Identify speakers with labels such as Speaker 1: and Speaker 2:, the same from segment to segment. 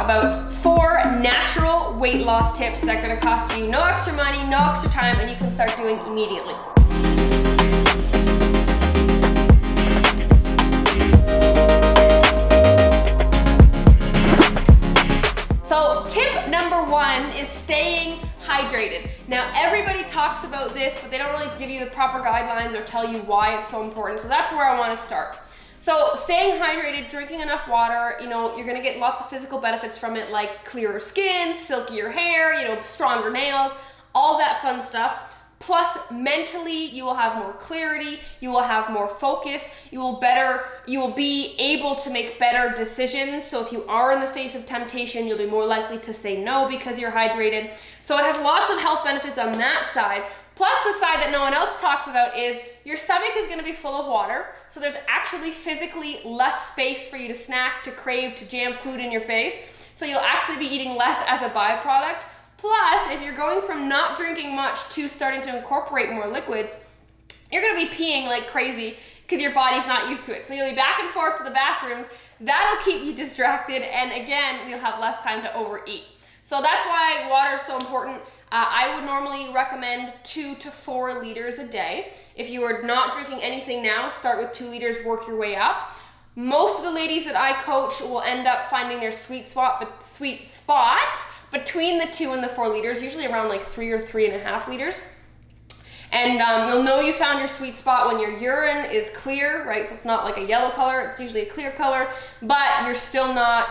Speaker 1: about 4 natural weight loss tips that are gonna cost you no extra money, no extra time, and you can start doing immediately. So tip number 1 is staying hydrated. Now everybody talks about this, but they don't really give you the proper guidelines or tell you why it's so important. So that's where I want to start. So staying hydrated, drinking enough water, you're gonna get lots of physical benefits from it, like clearer skin, silkier hair, stronger nails, all that fun stuff. Plus mentally, you will have more clarity, you will have more focus, you will be able to make better decisions. So if you are in the face of temptation, you'll be more likely to say no because you're hydrated. So it has lots of health benefits on that side. Plus the side that no one else talks about is your stomach is gonna be full of water. So there's actually physically less space for you to snack, to crave, to jam food in your face. So you'll actually be eating less as a byproduct. Plus, if you're going from not drinking much to starting to incorporate more liquids, you're gonna be peeing like crazy because your body's not used to it. So you'll be back and forth to the bathrooms. That'll keep you distracted, and again, you'll have less time to overeat. So that's why water is so important. I would normally recommend 2 to 4 liters a day. If you are not drinking anything now, start with 2 liters, work your way up. Most of the ladies that I coach will end up finding their sweet spot between the 2 and the 4 liters, usually around like 3 or 3.5 liters. And you'll know you found your sweet spot when your urine is clear, right? So it's not like a yellow color, it's usually a clear color, but you're still not,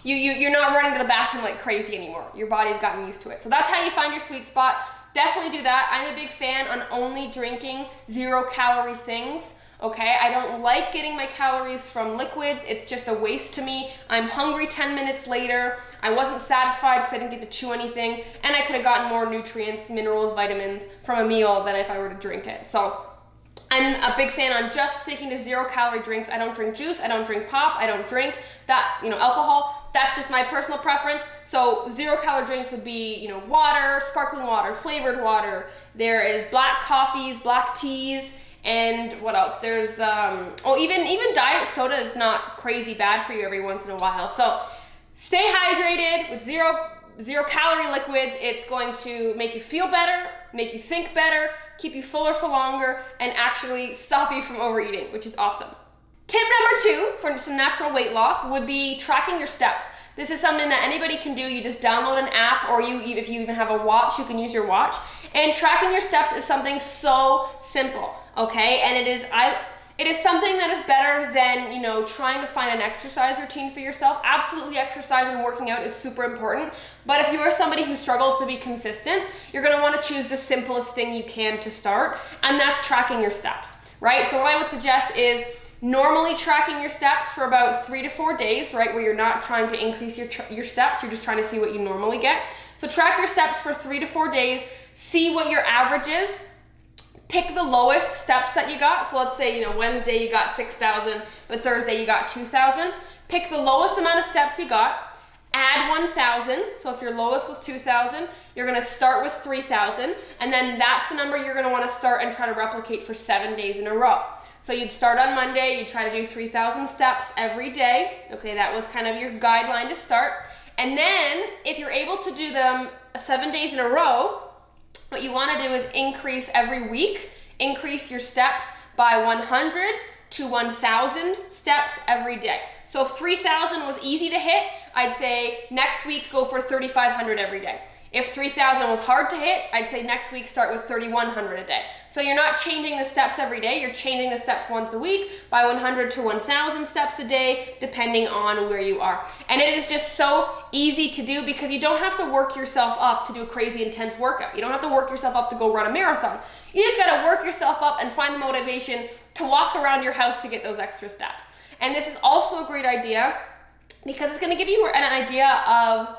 Speaker 1: you're not running to the bathroom like crazy anymore. Your body's gotten used to it. So that's how you find your sweet spot. Definitely do that. I'm a big fan on only drinking 0-calorie things. Okay, I don't like getting my calories from liquids. It's just a waste to me. I'm hungry 10 minutes later. I wasn't satisfied because I didn't get to chew anything, and I could have gotten more nutrients, minerals, vitamins from a meal than if I were to drink it. So I'm a big fan on just sticking to 0-calorie drinks. I don't drink juice, I don't drink pop, I don't drink that, alcohol. That's just my personal preference. So 0-calorie drinks would be, water, sparkling water, flavored water. There is black coffees, black teas, and what else? There's, even diet soda is not crazy bad for you every once in a while. So stay hydrated with zero calorie liquids. It's going to make you feel better, make you think better, keep you fuller for longer, and actually stop you from overeating, which is awesome. Tip number 2 for some natural weight loss would be tracking your steps. This is something that anybody can do. You just download an app, or if you even have a watch, you can use your watch. And tracking your steps is something so simple, okay? And it is something that is better than, trying to find an exercise routine for yourself. Absolutely, exercise and working out is super important. But if you are somebody who struggles to be consistent, you're gonna wanna choose the simplest thing you can to start, and that's tracking your steps, right? So what I would suggest is normally tracking your steps for about 3 to 4 days, right? Where you're not trying to increase your steps, you're just trying to see what you normally get. So track your steps for 3 to 4 days, see what your average is, pick the lowest steps that you got. So let's say, Wednesday you got 6,000, but Thursday you got 2,000. Pick the lowest amount of steps you got, add 1,000. So if your lowest was 2,000, you're gonna start with 3,000, and then that's the number you're gonna wanna start and try to replicate for 7 days in a row. So you'd start on Monday, you'd try to do 3,000 steps every day. Okay, that was kind of your guideline to start. And then if you're able to do them 7 days in a row, what you wanna do is increase every week, increase your steps by 100 to 1,000 steps every day. So if 3,000 was easy to hit, I'd say next week go for 3,500 every day. If 3,000 was hard to hit, I'd say next week start with 3,100 a day. So you're not changing the steps every day, you're changing the steps once a week by 100 to 1,000 steps a day, depending on where you are. And it is just so easy to do because you don't have to work yourself up to do a crazy intense workout. You don't have to work yourself up to go run a marathon. You just gotta work yourself up and find the motivation to walk around your house to get those extra steps. And this is also a great idea because it's gonna give you an idea of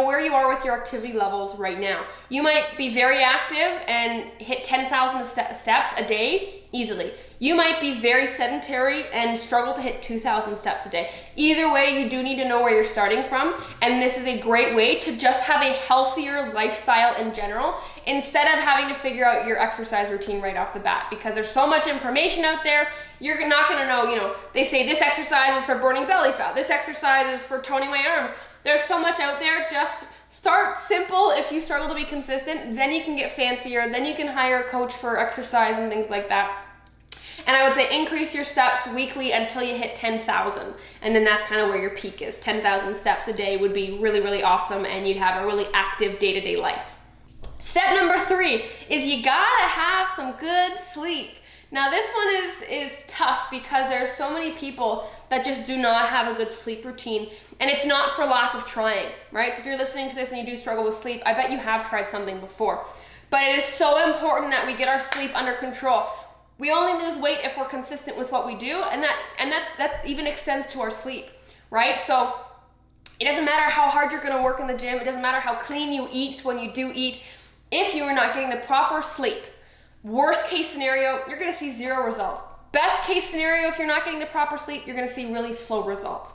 Speaker 1: where you are with your activity levels right now. You might be very active and hit 10,000 steps a day easily. You might be very sedentary and struggle to hit 2,000 steps a day. Either way, you do need to know where you're starting from, and this is a great way to just have a healthier lifestyle in general instead of having to figure out your exercise routine right off the bat, because there's so much information out there. You're not gonna know, they say this exercise is for burning belly fat, this exercise is for toning my arms. There's so much out there. Just start simple if you struggle to be consistent, then you can get fancier, then you can hire a coach for exercise and things like that. And I would say increase your steps weekly until you hit 10,000. And then that's kind of where your peak is. 10,000 steps a day would be really, really awesome, and you'd have a really active day-to-day life. Step number 3 is you gotta have some good sleep. Now this one is tough because there are so many people that just do not have a good sleep routine, and it's not for lack of trying, right? So if you're listening to this and you do struggle with sleep, I bet you have tried something before. But it is so important that we get our sleep under control. We only lose weight if we're consistent with what we do, and that even extends to our sleep, right? So it doesn't matter how hard you're gonna work in the gym, it doesn't matter how clean you eat when you do eat, if you are not getting the proper sleep, worst case scenario, you're gonna see 0 results. Best case scenario, if you're not getting the proper sleep, you're gonna see really slow results.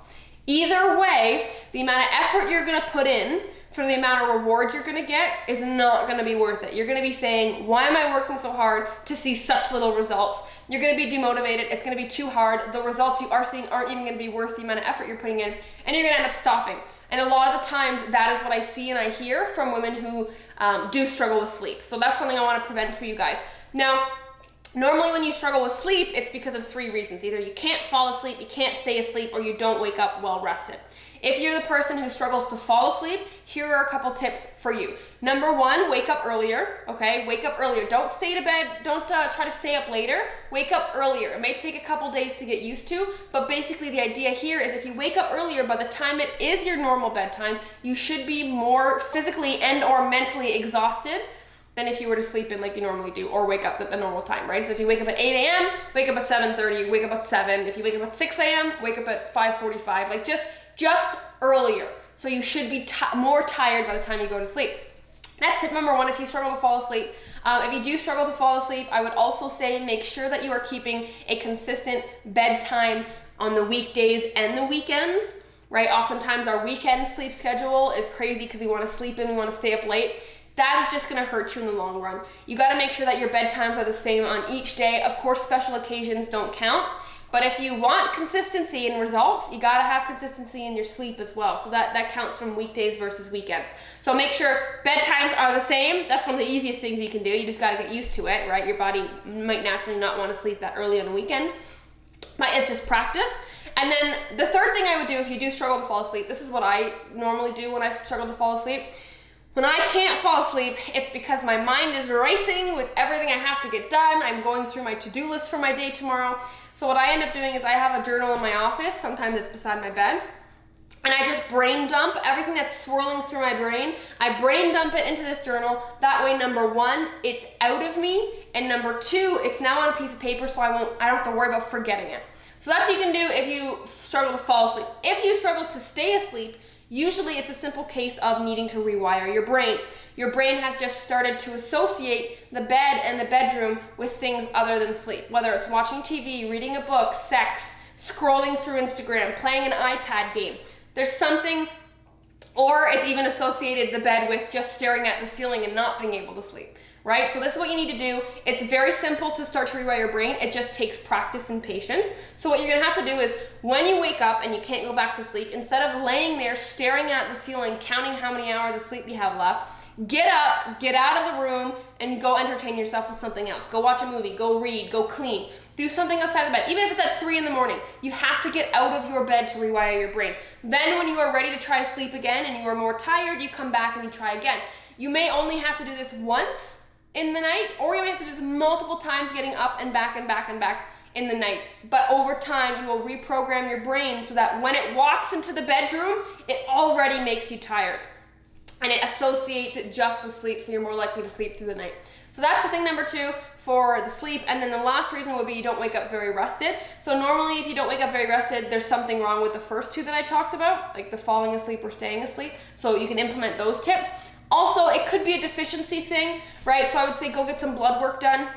Speaker 1: Either way, the amount of effort you're gonna put in for the amount of reward you're gonna get is not gonna be worth it. You're gonna be saying, why am I working so hard to see such little results? You're gonna be demotivated, it's gonna be too hard, the results you are seeing aren't even gonna be worth the amount of effort you're putting in, and you're gonna end up stopping. And a lot of the times, that is what I see and I hear from women who do struggle with sleep. So that's something I wanna prevent for you guys. Now, normally when you struggle with sleep, it's because of 3 reasons. Either you can't fall asleep, you can't stay asleep, or you don't wake up well rested. If you're the person who struggles to fall asleep, here are a couple tips for you. Number 1, wake up earlier, okay? Wake up earlier. Don't stay to bed, don't try to stay up later. Wake up earlier. It may take a couple days to get used to, but basically the idea here is if you wake up earlier, by the time it is your normal bedtime, you should be more physically and or mentally exhausted than if you were to sleep in like you normally do, or wake up at a normal time, right? So if you wake up at 8 a.m., wake up at 7:30, wake up at 7. If you wake up at 6 a.m., wake up at 5:45, like just earlier. So you should be more tired by the time you go to sleep. That's tip number 1 if you struggle to fall asleep. If you do struggle to fall asleep, I would also say make sure that you are keeping a consistent bedtime on the weekdays and the weekends, right? Oftentimes our weekend sleep schedule is crazy because we want to sleep in, we want to stay up late. That is just gonna hurt you in the long run. You gotta make sure that your bedtimes are the same on each day. Of course, special occasions don't count, but if you want consistency in results, you gotta have consistency in your sleep as well. So that counts from weekdays versus weekends. So make sure bedtimes are the same. That's one of the easiest things you can do. You just gotta get used to it, right? Your body might naturally not wanna sleep that early on the weekend, but it's just practice. And then the third thing I would do if you do struggle to fall asleep, this is what I normally do when I struggle to fall asleep. When I can't fall asleep, it's because my mind is racing with everything I have to get done. I'm going through my to-do list for my day tomorrow. So what I end up doing is I have a journal in my office, sometimes it's beside my bed, and I just brain dump everything that's swirling through my brain. I brain dump it into this journal. That way, number 1, it's out of me, and number 2, it's now on a piece of paper, so I don't have to worry about forgetting it. So that's what you can do if you struggle to fall asleep. If you struggle to stay asleep, usually it's a simple case of needing to rewire your brain. Your brain has just started to associate the bed and the bedroom with things other than sleep, whether it's watching TV, reading a book, sex, scrolling through Instagram, playing an iPad game. There's something, or it's even associated the bed with just staring at the ceiling and not being able to sleep, right? So this is what you need to do. It's very simple to start to rewire your brain. It just takes practice and patience. So what you're gonna have to do is when you wake up and you can't go back to sleep, instead of laying there staring at the ceiling, counting how many hours of sleep you have left, get up, get out of the room, and go entertain yourself with something else. Go watch a movie, go read, go clean. Do something outside the bed. Even if it's at 3 in the morning, you have to get out of your bed to rewire your brain. Then when you are ready to try to sleep again and you are more tired, you come back and you try again. You may only have to do this once in the night, or you may have to do this multiple times, getting up and back and back and back in the night. But over time, you will reprogram your brain so that when it walks into the bedroom, it already makes you tired. And it associates it just with sleep, so you're more likely to sleep through the night. So that's the thing number 2 for the sleep. And then the last reason would be you don't wake up very rested. So normally if you don't wake up very rested, there's something wrong with the first 2 that I talked about, like the falling asleep or staying asleep. So you can implement those tips. Also, it could be a deficiency thing, right? So I would say go get some blood work done.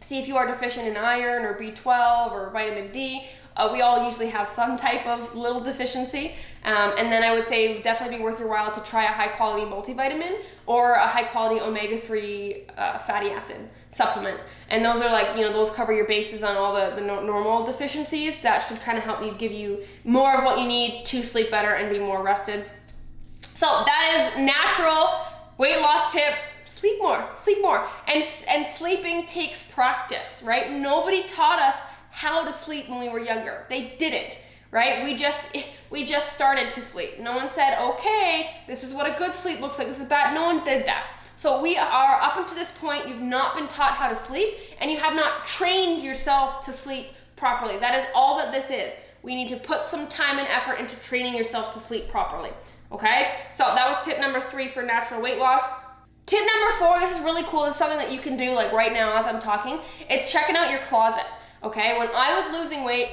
Speaker 1: See if you are deficient in iron or B12 or vitamin D. We all usually have some type of little deficiency. And then I would say definitely be worth your while to try a high quality multivitamin or a high quality omega-3 fatty acid supplement. And those are like, those cover your bases on all the normal deficiencies. That should kind of help you, give you more of what you need to sleep better and be more rested. So that is natural weight loss tip. Sleep more, sleep more. And sleeping takes practice, right? Nobody taught us how to sleep when we were younger. They didn't, right? We just started to sleep. No one said, okay, this is what a good sleep looks like, this is bad. No one did that. So we are, up until this point, you've not been taught how to sleep, and you have not trained yourself to sleep properly. That is all that this is. We need to put some time and effort into training yourself to sleep properly, okay? So that was tip number 3 for natural weight loss. Tip number 4, this is really cool. This is something that you can do like right now as I'm talking. It's checking out your closet, okay? When I was losing weight,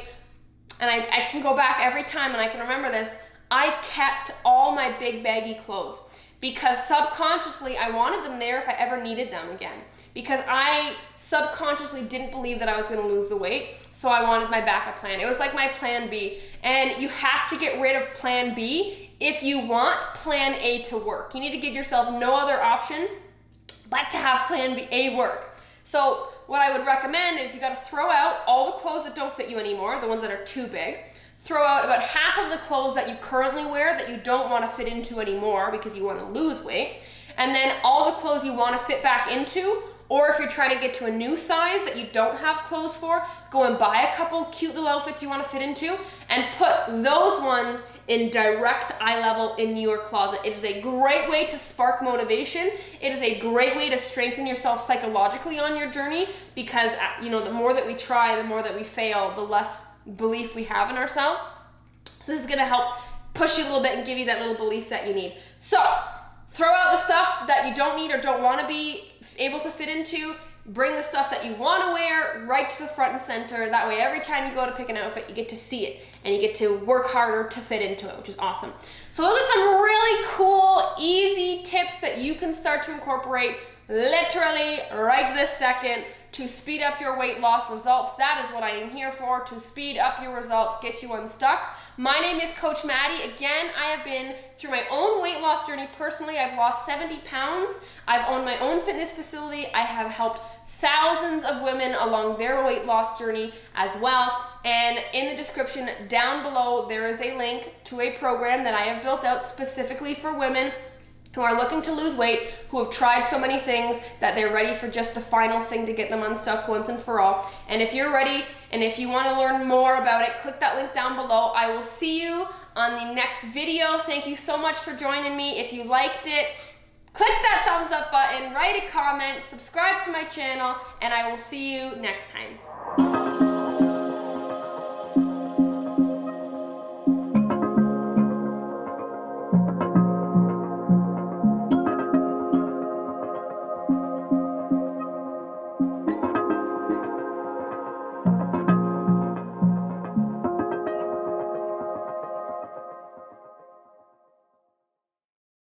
Speaker 1: and I can go back every time and I can remember this, I kept all my big baggy clothes because subconsciously I wanted them there if I ever needed them again, because I subconsciously didn't believe that I was gonna lose the weight, so I wanted my backup plan. It was like my plan B, and you have to get rid of plan B if you want plan A to work. You need to give yourself no other option but to have plan A work. So what I would recommend is you gotta throw out all the clothes that don't fit you anymore, the ones that are too big. Throw out about half of the clothes that you currently wear that you don't wanna fit into anymore because you wanna lose weight. And then all the clothes you wanna fit back into, or if you're trying to get to a new size that you don't have clothes for, go and buy a couple cute little outfits you wanna fit into and put those ones in direct eye level in your closet. It is a great way to spark motivation. It is a great way to strengthen yourself psychologically on your journey, because you know, the more that we try, the more that we fail, the less belief we have in ourselves. So this is gonna help push you a little bit and give you that little belief that you need. So throw out the stuff that you don't need or don't wanna be able to fit into. Bring the stuff that you wanna wear right to the front and center. That way every time you go to pick an outfit, you get to see it and you get to work harder to fit into it, which is awesome. So those are some really cool, easy tips that you can start to incorporate literally right this second to speed up your weight loss results. That is what I am here for, to speed up your results, get you unstuck. My name is Coach Maddie. Again, I have been through my own weight loss journey personally. I've lost 70 pounds. I've owned my own fitness facility. I have helped thousands of women along their weight loss journey as well. And in the description down below, there is a link to a program that I have built out specifically for women who are looking to lose weight, who have tried so many things that they're ready for just the final thing to get them unstuck once and for all. And if you're ready, and if you want to learn more about it, click that link down below. I will see you on the next video. Thank you so much for joining me. If you liked it, click that thumbs up button, write a comment, subscribe to my channel, and I will see you next time.